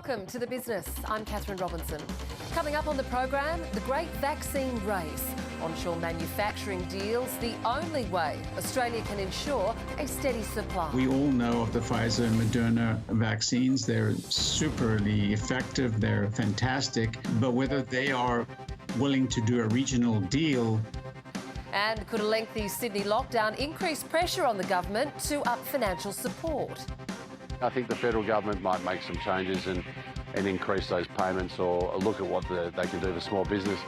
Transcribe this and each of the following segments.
Welcome to The Business. I'm Catherine Robinson. Coming up on the program, the great vaccine race. Onshore manufacturing deals, the only way Australia can ensure a steady supply. We all know of the Pfizer and Moderna vaccines. They're superly effective, they're fantastic, but whether they are willing to do a regional deal. And could a lengthy Sydney lockdown increase pressure on the government to up financial support? I think the federal government might make some changes and increase those payments or look at what they can do for small business.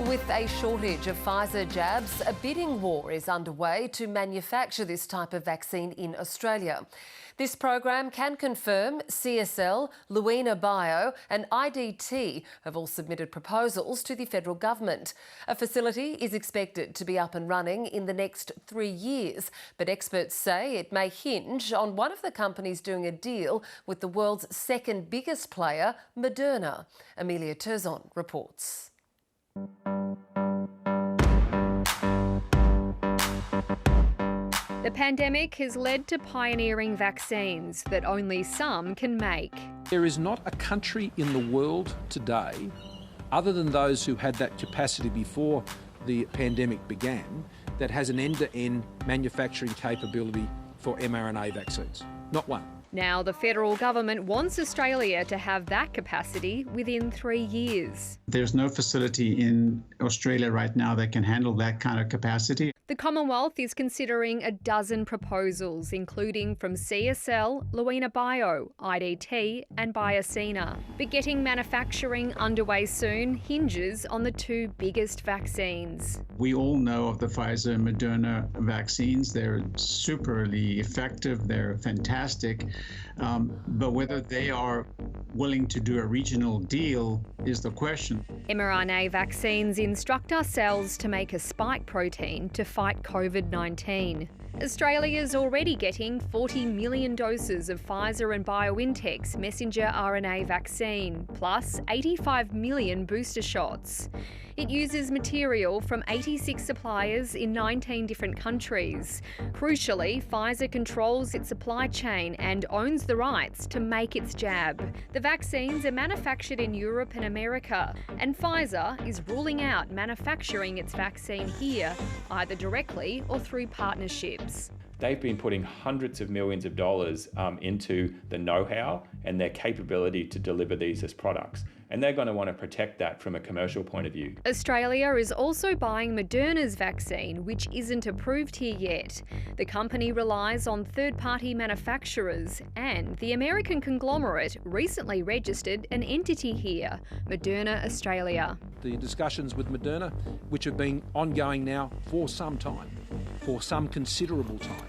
With a shortage of Pfizer jabs, a bidding war is underway to manufacture this type of vaccine in Australia. This program can confirm CSL, Luina Bio and IDT have all submitted proposals to the federal government. A facility is expected to be up and running in the next 3 years, but experts say it may hinge on one of the companies doing a deal with the world's second biggest player, Moderna. Amelia Terzon reports. The pandemic has led to pioneering vaccines that only some can make. There is not a country in the world today, other than those who had that capacity before the pandemic began, that has an end-to-end manufacturing capability for mRNA vaccines. Not one. Now the federal government wants Australia to have that capacity within 3 years. There's no facility in Australia right now that can handle that kind of capacity. The Commonwealth is considering a dozen proposals, including from CSL, Luina Bio, IDT and Biosina. But getting manufacturing underway soon hinges on the two biggest vaccines. We all know of the Pfizer and Moderna vaccines. They're superly effective, they're fantastic, but whether they are willing to do a regional deal is the question. mRNA vaccines instruct our cells to make a spike protein to fight COVID-19. Australia's already getting 40 million doses of Pfizer and BioNTech's messenger RNA vaccine, plus 85 million booster shots. It uses material from 86 suppliers in 19 different countries. Crucially, Pfizer controls its supply chain and owns the rights to make its jab. The vaccines are manufactured in Europe and America, and Pfizer is ruling out manufacturing its vaccine here, either directly or through partnerships. They've been putting hundreds of millions of dollars into the know-how and their capability to deliver these as products. And they're going to want to protect that from a commercial point of view. Australia is also buying Moderna's vaccine, which isn't approved here yet. The company relies on third-party manufacturers, and the American conglomerate recently registered an entity here, Moderna Australia. The discussions with Moderna, which have been ongoing now for some time, for some considerable time.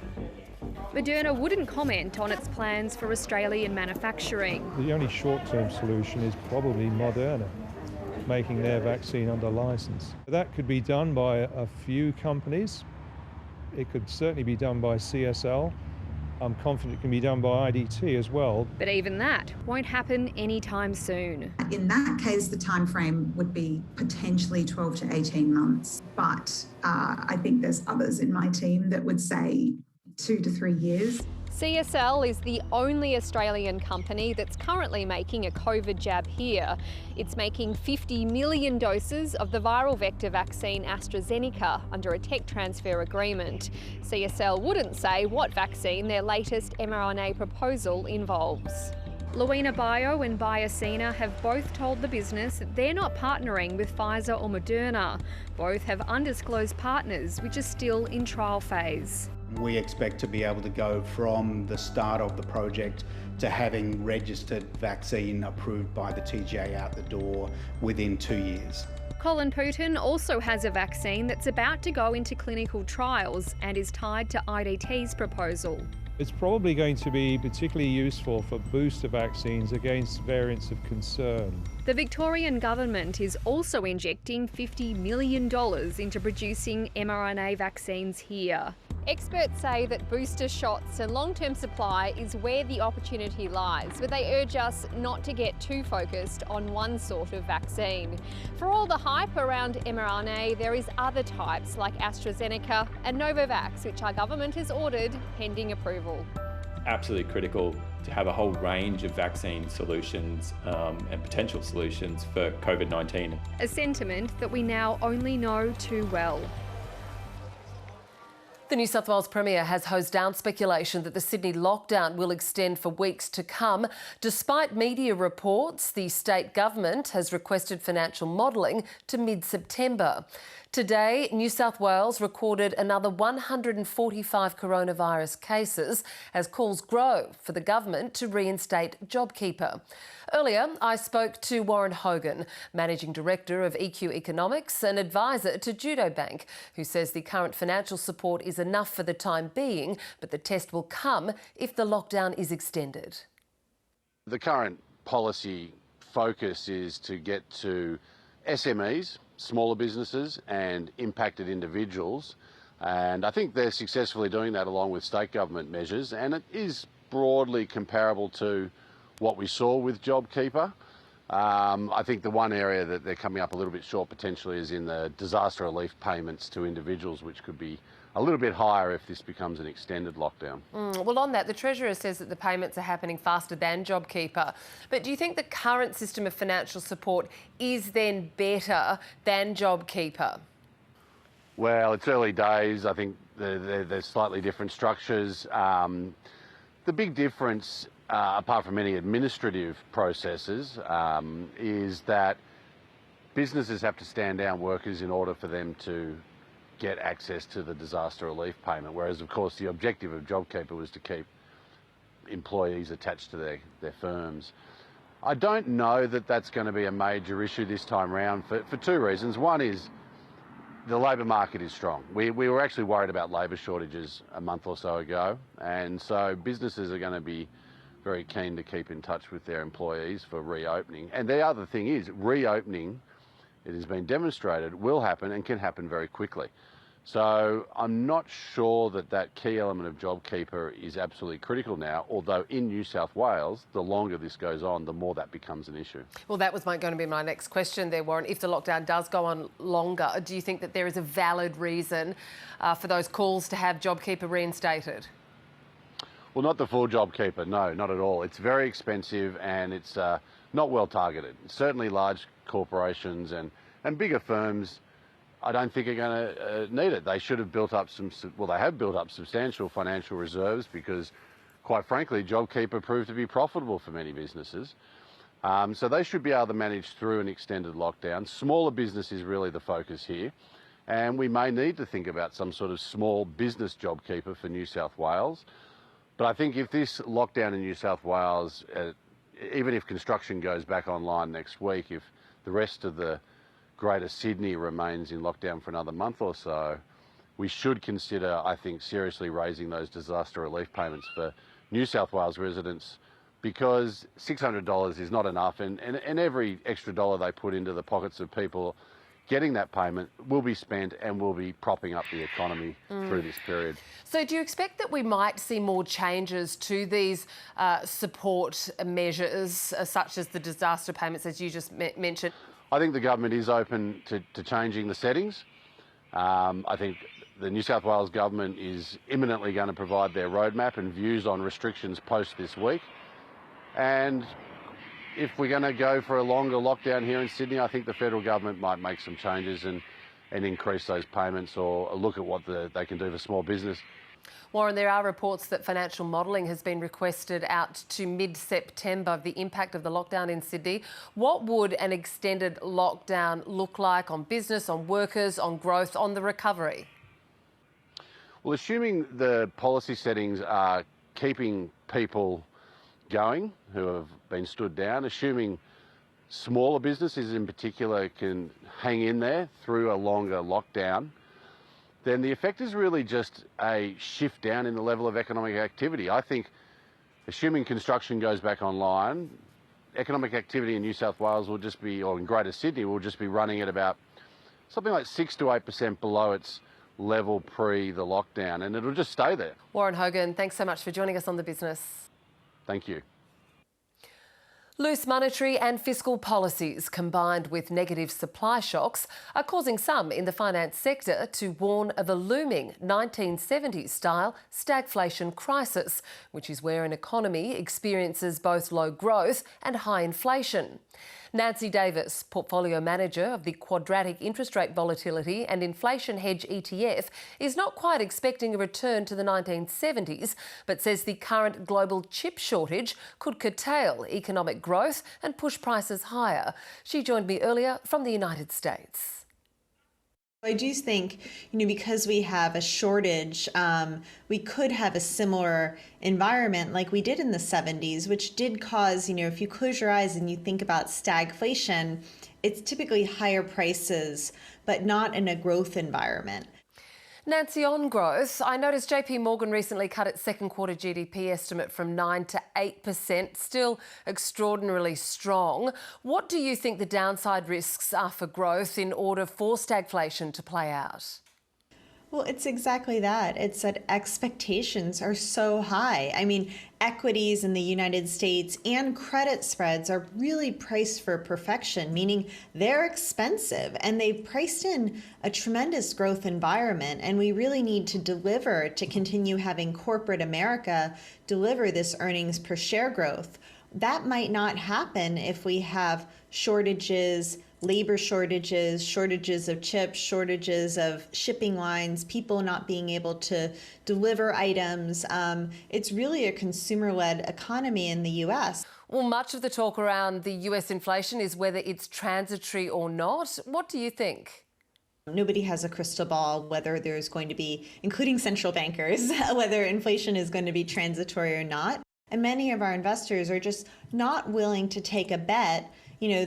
Moderna wouldn't comment on its plans for Australian manufacturing. The only short-term solution is probably Moderna making their vaccine under license. That could be done by a few companies. It could certainly be done by CSL. I'm confident it can be done by IDT as well. But even that won't happen anytime soon. In that case, the time frame would be potentially 12 to 18 months. But I think there's others in my team that would say 2 to 3 years. CSL is the only Australian company that's currently making a COVID jab here. It's making 50 million doses of the viral vector vaccine AstraZeneca under a tech transfer agreement. CSL wouldn't say what vaccine their latest mRNA proposal involves. Luina Bio and Biosina have both told the business that they're not partnering with Pfizer or Moderna. Both have undisclosed partners which are still in trial phase. We expect to be able to go from the start of the project to having registered vaccine approved by the TGA out the door within 2 years. Colin Putin also has a vaccine that's about to go into clinical trials and is tied to IDT's proposal. It's probably going to be particularly useful for booster vaccines against variants of concern. The Victorian government is also injecting $50 million into producing mRNA vaccines here. Experts say that booster shots and long-term supply is where the opportunity lies, but they urge us not to get too focused on one sort of vaccine. For all the hype around mRNA, there is other types like AstraZeneca and Novavax, which our government has ordered pending approval. absolutely critical to have a whole range of vaccine solutions and potential solutions for COVID-19. A sentiment that we now only know too well. The New South Wales Premier has hosed down speculation that the Sydney lockdown will extend for weeks to come. Despite media reports, the state government has requested financial modelling to mid-September. Today, New South Wales recorded another 145 coronavirus cases as calls grow for the government to reinstate JobKeeper. Earlier, I spoke to Warren Hogan, Managing Director of EQ Economics and advisor to Judo Bank, who says the current financial support is enough for the time being, but the test will come if the lockdown is extended. The current policy focus is to get to SMEs, smaller businesses and impacted individuals, and I think they're successfully doing that along with state government measures, and it is broadly comparable to what we saw with JobKeeper. I think the one area that they're coming up a little bit short potentially is in the disaster relief payments to individuals, which could be a little bit higher if this becomes an extended lockdown. Well, on that, the Treasurer says that the payments are happening faster than JobKeeper. But do you think the current system of financial support is then better than JobKeeper? Well, it's early days. I think there's slightly different structures. The big difference, apart from any administrative processes, is that businesses have to stand down workers in order for them to get access to the disaster relief payment, whereas of course the objective of JobKeeper was to keep employees attached to their firms. I don't know that that's going to be a major issue this time round for two reasons. One is the labour market is strong. We were actually worried about labour shortages a month or so ago, and so businesses are going to be very keen to keep in touch with their employees for reopening. And the other thing is reopening, it has been demonstrated, will happen and can happen very quickly. So I'm not sure that that key element of JobKeeper is absolutely critical now, although in New South Wales, the longer this goes on, the more that becomes an issue. Well, that was going to be my next question there, Warren. If the lockdown does go on longer, do you think that there is a valid reason for those calls to have JobKeeper reinstated? Well, not the full JobKeeper, no, not at all. It's very expensive and it's not well targeted. Certainly large corporations and bigger firms, I don't think are going to need it. They should have built up they have built up substantial financial reserves because, quite frankly, JobKeeper proved to be profitable for many businesses. So they should be able to manage through an extended lockdown. Smaller business is really the focus here. And we may need to think about some sort of small business JobKeeper for New South Wales. But I think if this lockdown in New South Wales, even if construction goes back online next week, if the rest of the Greater Sydney remains in lockdown for another month or so, we should consider, I think, seriously raising those disaster relief payments for New South Wales residents, because $600 is not enough, and every extra dollar they put into the pockets of people getting that payment will be spent and will be propping up the economy through this period. So do you expect that we might see more changes to these support measures, such as the disaster payments, as you just mentioned? I think the government is open to changing the settings. I think the New South Wales government is imminently going to provide their roadmap and views on restrictions post this week. And if we're going to go for a longer lockdown here in Sydney, I think the federal government might make some changes and increase those payments or look at what they can do for small business. Warren, there are reports that financial modelling has been requested out to mid-September of the impact of the lockdown in Sydney. What would an extended lockdown look like on business, on workers, on growth, on the recovery? Well, assuming the policy settings are keeping people going who have been stood down, assuming smaller businesses in particular can hang in there through a longer lockdown, then the effect is really just a shift down in the level of economic activity. I think, assuming construction goes back online, economic activity in New South Wales will just be, or in Greater Sydney, will just be running at about something like 6 to 8% below its level pre the lockdown, and it'll just stay there. Warren Hogan, thanks so much for joining us on The Business. Thank you. Loose monetary and fiscal policies combined with negative supply shocks are causing some in the finance sector to warn of a looming 1970s-style stagflation crisis, which is where an economy experiences both low growth and high inflation. Nancy Davis, portfolio manager of the Quadratic Interest Rate Volatility and Inflation Hedge ETF, is not quite expecting a return to the 1970s, but says the current global chip shortage could curtail economic growth and push prices higher. She joined me earlier from the United States. I do think, because we have a shortage, we could have a similar environment like we did in the 70s, which did cause, if you close your eyes and you think about stagflation, it's typically higher prices, but not in a growth environment. Nancy, on growth, I noticed JP Morgan recently cut its second quarter GDP estimate from 9% to 8%, still extraordinarily strong. What do you think the downside risks are for growth in order for stagflation to play out? Well, it's exactly that. It's that expectations are so high. Equities in the United States and credit spreads are really priced for perfection, meaning they're expensive and they've priced in a tremendous growth environment. And we really need to deliver to continue having corporate America deliver this earnings per share growth. That might not happen if we have shortages, labor shortages, shortages of chips, shortages of shipping lines, people not being able to deliver items. It's really a consumer-led economy in the US. Well, much of the talk around the US inflation is whether it's transitory or not. What do you think? Nobody has a crystal ball whether there's going to be, including central bankers, whether inflation is going to be transitory or not. And many of our investors are just not willing to take a bet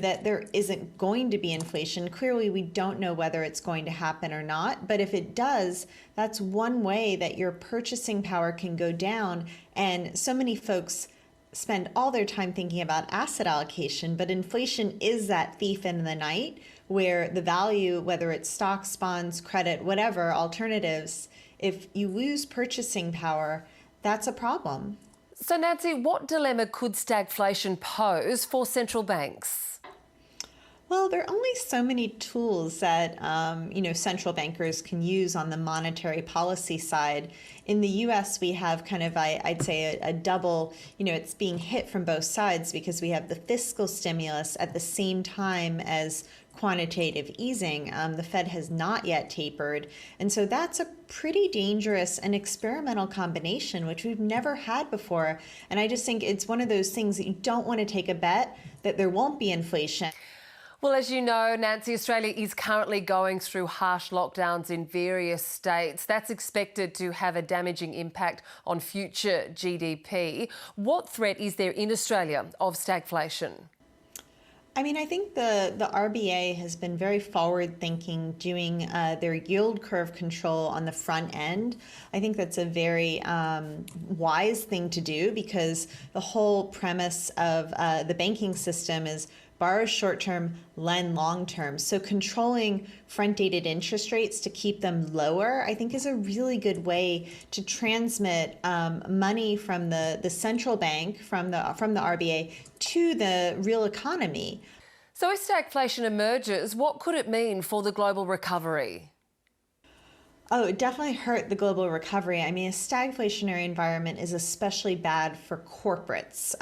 that there isn't going to be inflation. Clearly, we don't know whether it's going to happen or not. But if it does, that's one way that your purchasing power can go down. And so many folks spend all their time thinking about asset allocation, but inflation is that thief in the night where the value, whether it's stocks, bonds, credit, whatever, alternatives, if you lose purchasing power, that's a problem. So, Nancy, what dilemma could stagflation pose for central banks? Well, there are only so many tools that, central bankers can use on the monetary policy side. In the U.S., we have I'd say a double, it's being hit from both sides because we have the fiscal stimulus at the same time as quantitative easing. The Fed has not yet tapered. And so that's a pretty dangerous and experimental combination, which we've never had before. And I just think it's one of those things that you don't want to take a bet that there won't be inflation. Well, as you know, Nancy, Australia is currently going through harsh lockdowns in various states. That's expected to have a damaging impact on future GDP. What threat is there in Australia of stagflation? I think the RBA has been very forward-thinking, doing their yield curve control on the front end. I think that's a very wise thing to do because the whole premise of the banking system is borrow short-term, lend long-term. So controlling front-dated interest rates to keep them lower, I think, is a really good way to transmit money from the central bank, from the RBA, to the real economy. So if stagflation emerges, what could it mean for the global recovery? Oh, it definitely hurt the global recovery. A stagflationary environment is especially bad for corporates.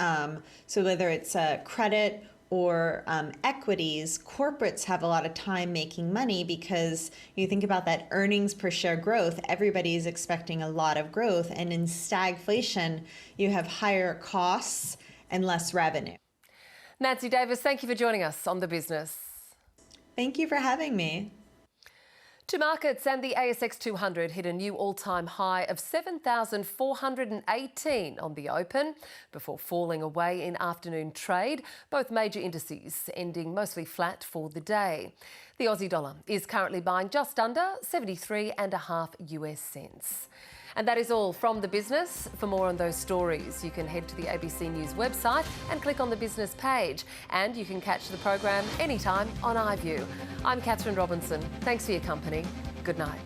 So whether it's credit or equities, corporates have a lot of time making money because you think about that earnings per share growth, everybody's expecting a lot of growth. And in stagflation, you have higher costs and less revenue. Nancy Davis, thank you for joining us on The Business. Thank you for having me. To markets, and the ASX 200 hit a new all-time high of 7,418 on the open before falling away in afternoon trade, both major indices ending mostly flat for the day. The Aussie dollar is currently buying just under 73.5 US cents. And that is all from The Business. For more on those stories, you can head to the ABC News website and click on the business page. And you can catch the program anytime on iView. I'm Catherine Robinson. Thanks for your company. Good night.